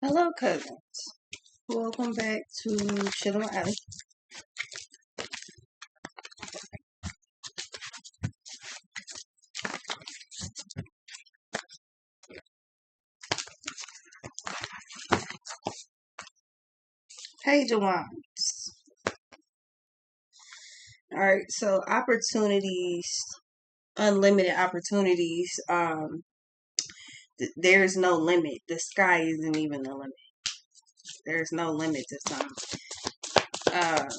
Hello, cousins. Welcome back to Chillin' with Allie. Hey, Jawan. All right, so opportunities, unlimited opportunities. There's no limit. The sky isn't even the limit. There's no limit to time. Uh,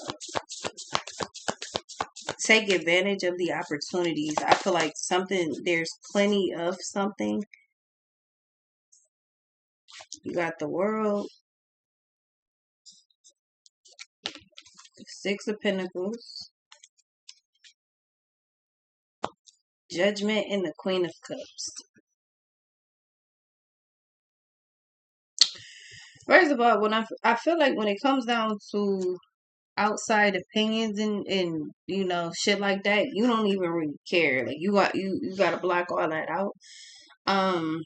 take advantage of the opportunities. I feel like there's plenty of something. You got the world, the Six of Pentacles, Judgment, and the Queen of Cups. First of all, I feel like when it comes down to outside opinions and shit like that, you don't even really care. Like you got to block all that out. Um,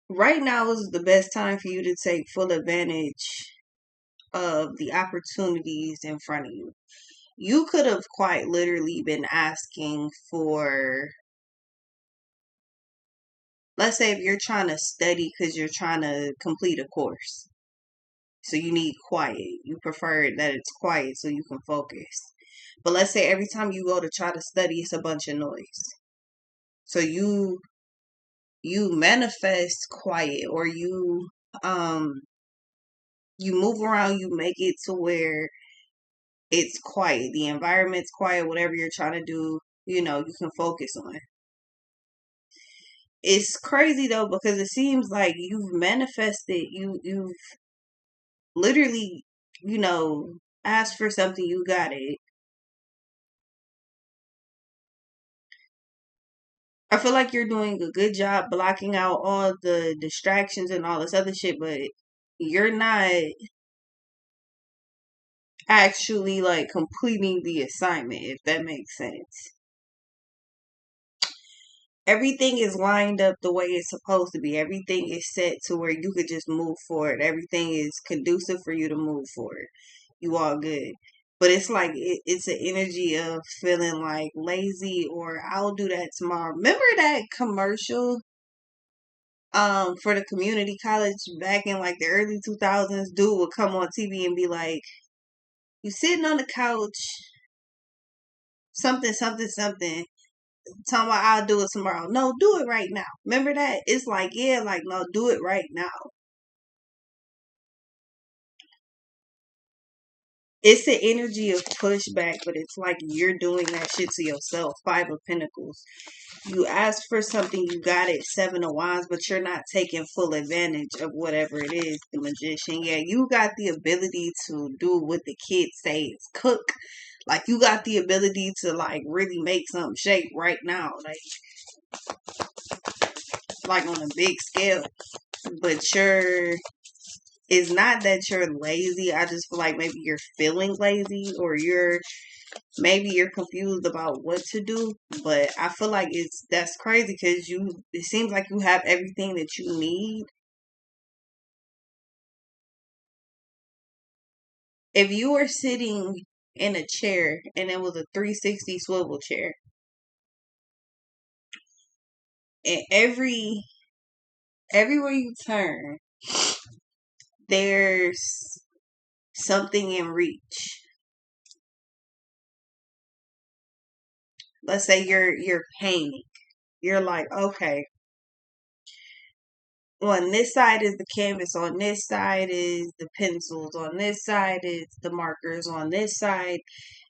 right now is the best time for you to take full advantage of the opportunities in front of you. You could have quite literally been asking for, let's say, if you're trying to study because you're trying to complete a course. So you need quiet. You prefer that it's quiet so you can focus. But let's say every time you go to try to study, it's a bunch of noise. So you manifest quiet, or um you move around, you make it to where it's quiet. The environment's quiet, whatever you're trying to do, you can focus on. It's crazy though, because it seems like you've manifested, you've literally, asked for something, you got it. I feel like you're doing a good job blocking out all the distractions and all this other shit, but you're not actually like completing the assignment, if that makes sense. Everything is lined up the way it's supposed to be. Everything is set to where you could just move forward. Everything is conducive for you to move forward. You all good. But it's like it's an energy of feeling like lazy, or I'll do that tomorrow. Remember that commercial for the community college back in like the early 2000s? Dude would come on TV and be like, you sitting on the couch, something something something, talking about I'll do it tomorrow. No, do it right now. Remember that? It's like, yeah, like, no, do it right now. It's the energy of pushback, but it's like you're doing that shit to yourself. Five of Pentacles. You asked for something, you got it. Seven of Wands, but you're not taking full advantage of whatever it is. The Magician. Yeah, you got the ability to do what the kids say is cook. Like, you got the ability to like really make something shake right now. Like on a big scale. But it's not that you're lazy. I just feel like maybe you're feeling lazy, or maybe you're confused about what to do. But I feel like that's crazy, because it seems like you have everything that you need. If you were sitting in a chair and it was a 360 swivel chair, and everywhere you turn, there's something in reach. Let's say you're painting. You're like, okay, on this side is the canvas, on this side is the pencils, on this side is the markers, on this side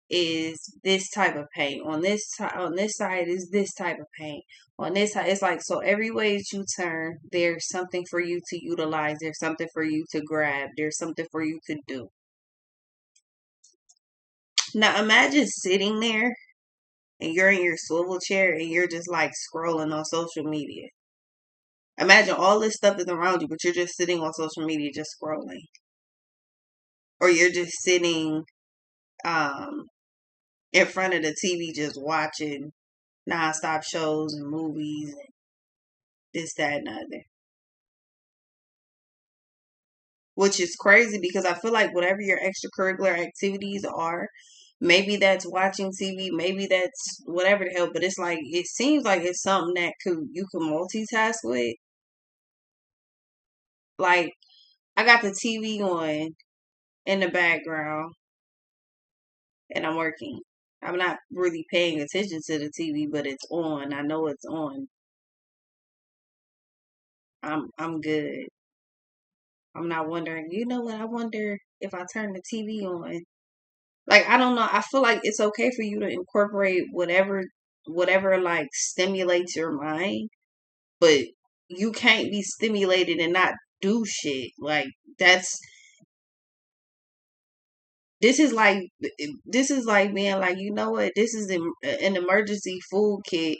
is this type of paint, on this side is this type of paint, on this side. It's like, so every way that you turn, there's something for you to utilize, there's something for you to grab, there's something for you to do. Now imagine sitting there and you're in your swivel chair and you're just like scrolling on social media. Imagine all this stuff is around you, but you're just sitting on social media just scrolling. Or you're just sitting um in front of the TV just watching nonstop shows and movies and this, that, and the other. which is crazy because I feel like whatever your extracurricular activities are, maybe that's watching TV, maybe that's whatever the hell, but it's like it seems like it's something that could you can multitask with. Like I got the TV on in the background and I'm working. I'm not really paying attention to the TV, but it's on. I know it's on. I'm good. I'm not wondering, you know what? I wonder if I turn the TV on. Like I don't know. I feel like it's okay for you to incorporate whatever like stimulates your mind, but you can't be stimulated and not do shit. Like that's this is like this is like being like, you know what? This is an emergency food kit,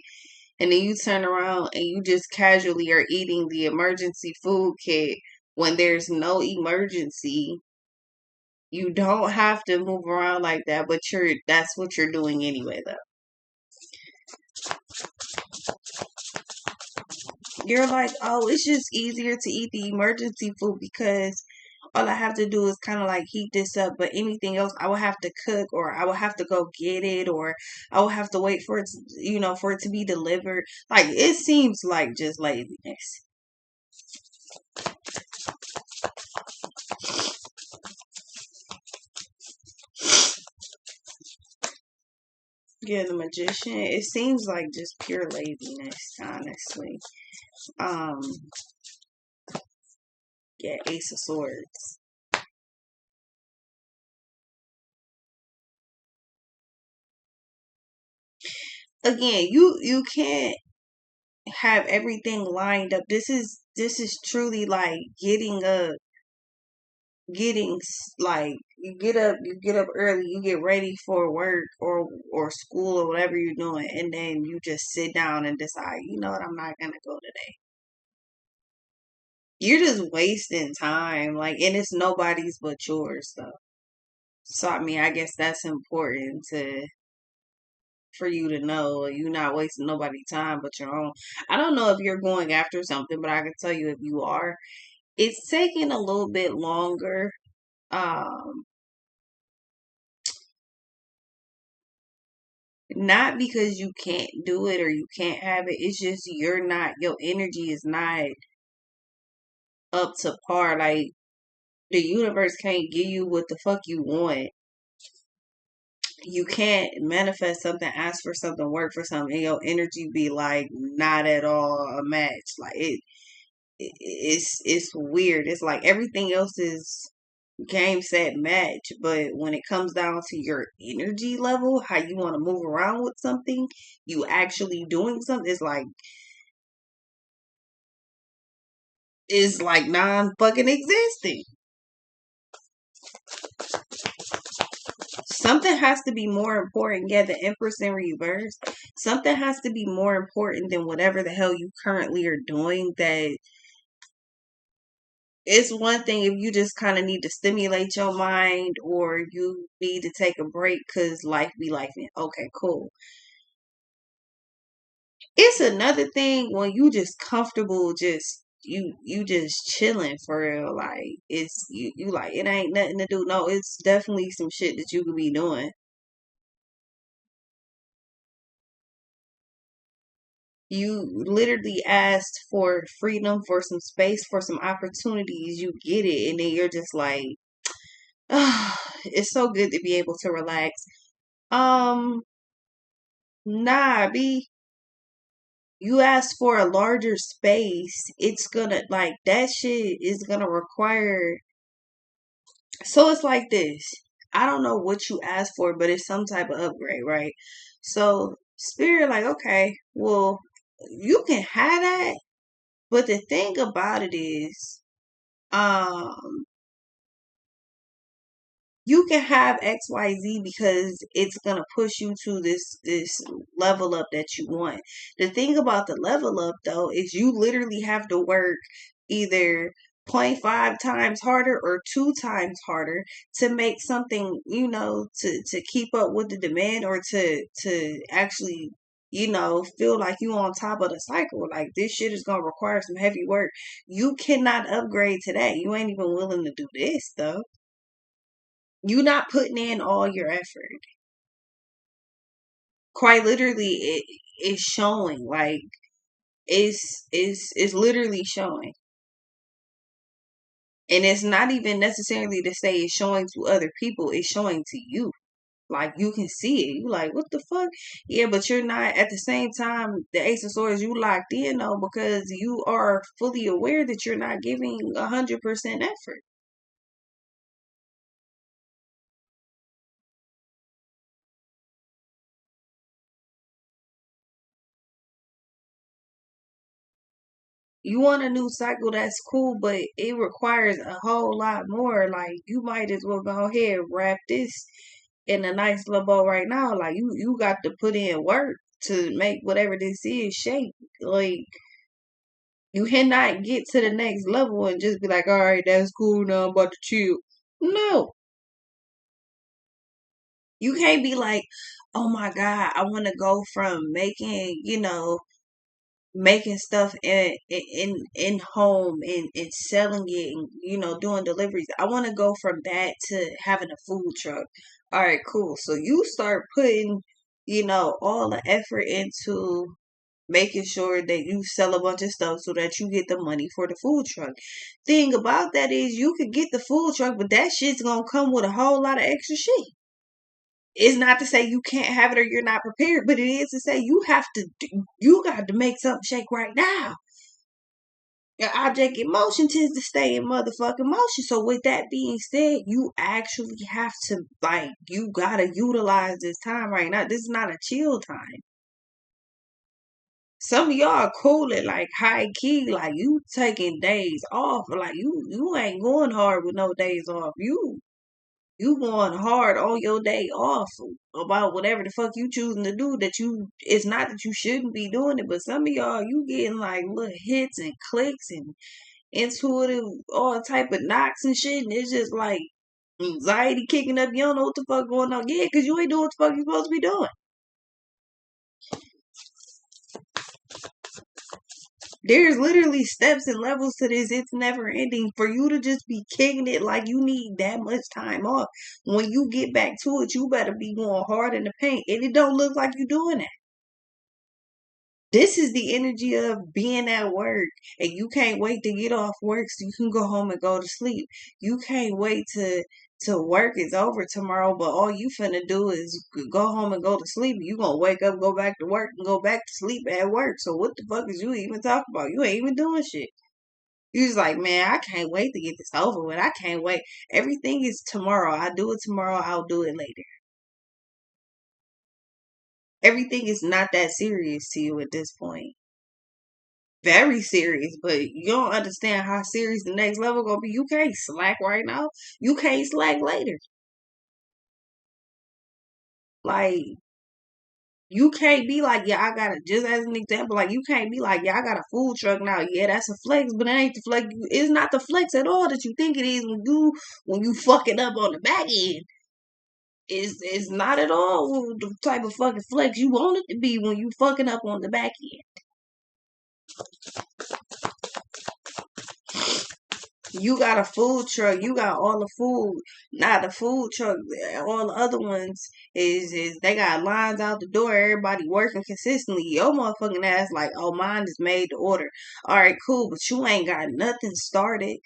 and then you turn around and you just casually are eating the emergency food kit when there's no emergency. You don't have to move around like that, but that's what you're doing anyway though. You're like, oh, it's just easier to eat the emergency food because all I have to do is kind of like heat this up, but anything else I will have to cook or I will have to go get it or I will have to wait for it to, for it to be delivered. Like it seems like just laziness. Yeah, the magician. It seems like just pure laziness, honestly. Um, yeah, Ace of Swords. Again, you can't have everything lined up. This is truly like like you get up early, you get ready for work or school or whatever you're doing, and then you just sit down and decide, you know what, I'm not gonna go today. You're just wasting time, like, and it's nobody's but yours though. So I mean, I guess that's important to for you to know you're not wasting nobody's time but your own. I don't know if you're going after something, but I can tell you if you are, it's taking a little bit longer. Um, Not because you can't do it or you can't have it. It's just your energy is not up to par. Like the universe can't give you what the fuck you want. You can't manifest something, ask for something, work for something, and your energy be like not at all a match. Like it's weird. It's like everything else is game set match, but when it comes down to your energy level, how you want to move around with something, you actually doing something is like non fucking existing. Something has to be more important. Yeah, the Empress in reverse. Something has to be more important than whatever the hell you currently are doing. That it's one thing if you just kind of need to stimulate your mind or you need to take a break because life be life. Okay, cool. It's another thing when you just comfortable, just you just chilling for real. Like it's you like it ain't nothing to do. No, it's definitely some shit that you could be doing. You literally asked for freedom, for some space, for some opportunities. You get it, and then you're just like, ah, it's so good to be able to relax. Um, nah, B. You ask for a larger space. It's gonna like that shit is gonna require. So it's like this. I don't know what you asked for, but it's some type of upgrade, right? So spirit, like, okay, well, you can have that, but the thing about it is, um, you can have XYZ because it's gonna push you to this level up that you want. The thing about the level up though is you literally have to work either 0.5 times harder or 2 times harder to make something, to keep up with the demand or to actually feel like you on top of the cycle. Like this shit is gonna require some heavy work. You cannot upgrade today. You ain't even willing to do this stuff. You not putting in all your effort. Quite literally, it is showing. Like it's literally showing. And it's not even necessarily to say it's showing to other people, it's showing to you. Like you can see it. You like, what the fuck? Yeah, but you're not at the same time, the Ace of Swords, you locked in though, because you are fully aware that you're not giving 100% effort. You want a new cycle, that's cool, but it requires a whole lot more. Like you might as well go ahead and wrap this in a nice little bow right now. Like you got to put in work to make whatever this is shape. Like you cannot get to the next level and just be like, all right, that's cool now, I'm about to chill. No. You can't be like, oh my God, I want to go from making stuff in home and selling it and doing deliveries. I want to go from that to having a food truck. All right, cool. So you start putting all the effort into making sure that you sell a bunch of stuff so that you get the money for the food truck. Thing about that is you could get the food truck, but that shit's gonna come with a whole lot of extra shit. It's not to say you can't have it or you're not prepared, but it is to say you got to make something shake right now. Your object in motion tends to stay in motherfucking motion. So with that being said, you actually have to you gotta utilize this time right now. This is not a chill time. Some of y'all are cool at like high key, like you taking days off, like you ain't going hard with no days off. You going hard on your day off about whatever the fuck you choosing to do. It's not that you shouldn't be doing it, but some of y'all you getting like little hits and clicks and intuitive all type of knocks and shit, and it's just like anxiety kicking up. You don't know what the fuck going on, yeah, because you ain't doing what the fuck you supposed to be doing. There's literally steps and levels to this. It's never ending. For you to just be kicking it like you need that much time off. When you get back to it, you better be going hard in the paint. And it don't look like you doing that. This is the energy of being at work and you can't wait to get off work so you can go home and go to sleep. You can't wait to work is over tomorrow, but all you finna do is go home and go to sleep. You gonna wake up, go back to work, and go back to sleep at work. So what the fuck is you even talking about? You ain't even doing shit. You just like, man, I can't wait to get this over with. I can't wait. Everything is tomorrow. I do it tomorrow. I'll do it later. Everything is not that serious to you at this point. Very serious, but you don't understand how serious the next level gonna be. You can't slack right now. You can't slack later. Like you can't be like, yeah, I got it. Just as an example, like you can't be like, yeah, I got a food truck now. Yeah, that's a flex, but it ain't the flex. It's not the flex at all that you think it is when you fuck it up on the back end. It's not at all the type of fucking flex you want it to be when you fucking up on the back end. You got a food truck. You got all the food. Not the food truck. All the other ones is they got lines out the door. Everybody working consistently. Your motherfucking ass like, oh, mine is made to order. All right, cool, but you ain't got nothing started.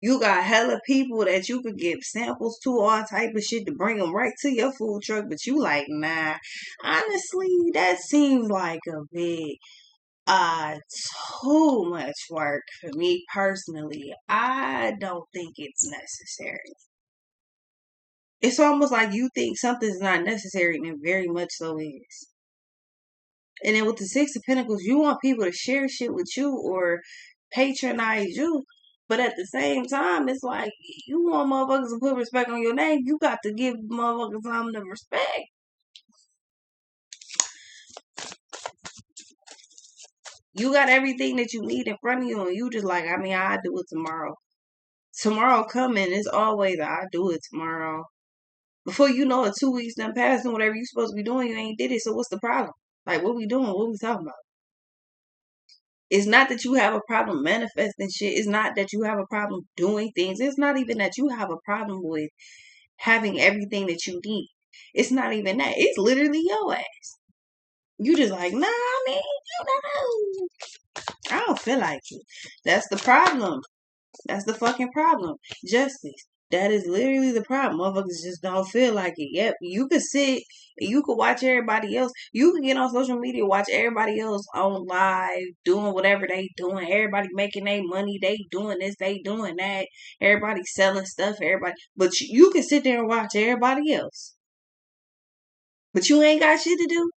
You got hella people that you could give samples to, all type of shit to bring them right to your food truck. But you like, nah. Honestly, that seems like a bit uh, too much work for me personally. I don't think it's necessary. It's almost like you think something's not necessary, and it very much so is. And then with the Six of Pentacles, you want people to share shit with you or patronize you. But at the same time, it's like you want motherfuckers to put respect on your name. You got to give motherfuckers some the respect. You got everything that you need in front of you, and you just like, I mean, I'll do it tomorrow. Tomorrow coming is always, I'll do it tomorrow. Before you know it, 2 weeks done passed and whatever you supposed to be doing, you ain't did it. So what's the problem? Like, what we doing? What we talking about? It's not that you have a problem manifesting shit. It's not that you have a problem doing things. It's not even that you have a problem with having everything that you need. It's not even that. It's literally your ass. You just like, nah, man, no. I don't feel like it. That's the problem. That's the fucking problem. Justice. That is literally the problem. Motherfuckers just don't feel like it. Yep. You could sit and you could watch everybody else. You can get on social media, watch everybody else on live, doing whatever they doing. Everybody making their money. They doing this, they doing that. Everybody selling stuff, everybody. But you can sit there and watch everybody else. But you ain't got shit to do.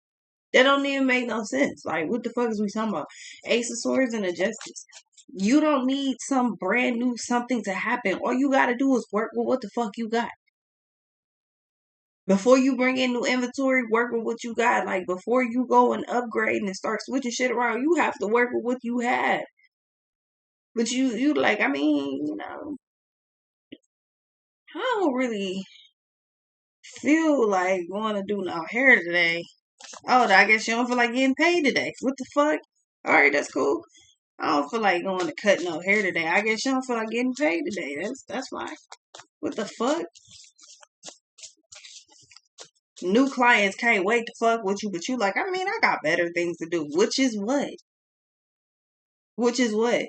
That don't even make no sense. Like, what the fuck is we talking about? Ace of Swords and a Justice. You don't need some brand new something to happen. All you gotta do is work with what the fuck you got. Before you bring in new inventory, work with what you got. Like, before you go and upgrade and start switching shit around, you have to work with what you have. But you like, I mean, I don't really feel like going to do no hair today. Oh, I guess you don't feel like getting paid today. What the fuck? Alright, that's cool. I don't feel like going to cut no hair today. I guess you don't feel like getting paid today. That's fine. What the fuck? New clients can't wait to fuck with you, but you like, I mean, I got better things to do. Which is what? Which is what?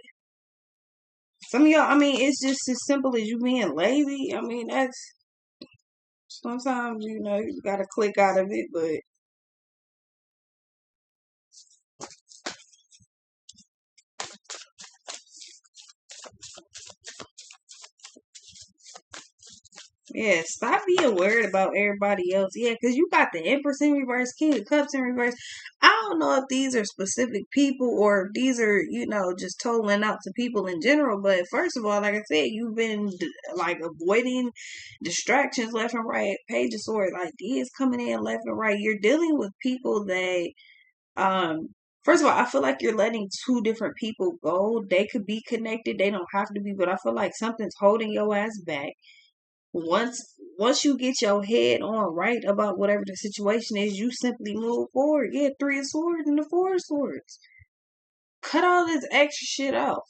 Some of y'all, I mean, it's just as simple as you being lazy. I mean, that's sometimes, you gotta click out of it, but yeah, stop being worried about everybody else. Yeah, because you got the Empress in reverse, King of Cups in reverse. I don't know if these are specific people or if these are, just totaling out to people in general. But first of all, like I said, you've been like avoiding distractions left and right. Page of Swords, ideas coming in left and right. You're dealing with people that, first of all, I feel like you're letting two different people go. They could be connected. They don't have to be, but I feel like something's holding your ass back. Once you get your head on right about whatever the situation is, you simply move forward. Yeah, Three of Swords and the Four of Swords. Cut all this extra shit off.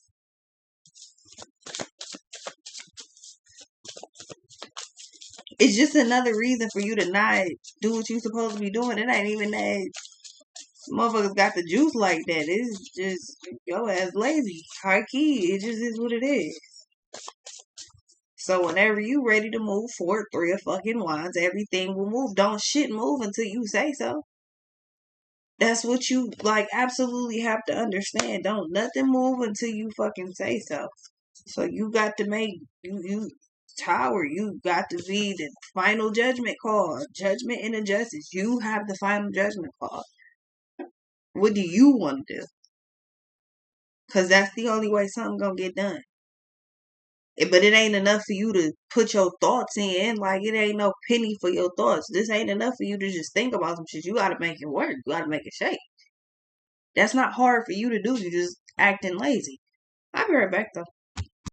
It's just another reason for you to not do what you're supposed to be doing. It ain't even that motherfuckers got the juice like that. It's just your ass lazy. High key. It just is what it is. So whenever you ready to move forward, Three of fucking Wands, everything will move. Don't shit move until you say so. That's what you absolutely have to understand. Don't nothing move until you fucking say so. So you got to make you Tower, you got to be the final judgment call. Judgment and injustice. You have the final judgment call. What do you want to do? Cause that's the only way something gonna get done. But it ain't enough for you to put your thoughts in. Like, it ain't no penny for your thoughts. This ain't enough for you to just think about some shit. You gotta make it work. You gotta make it shake. That's not hard for you to do. You're just acting lazy. I'll be right back though.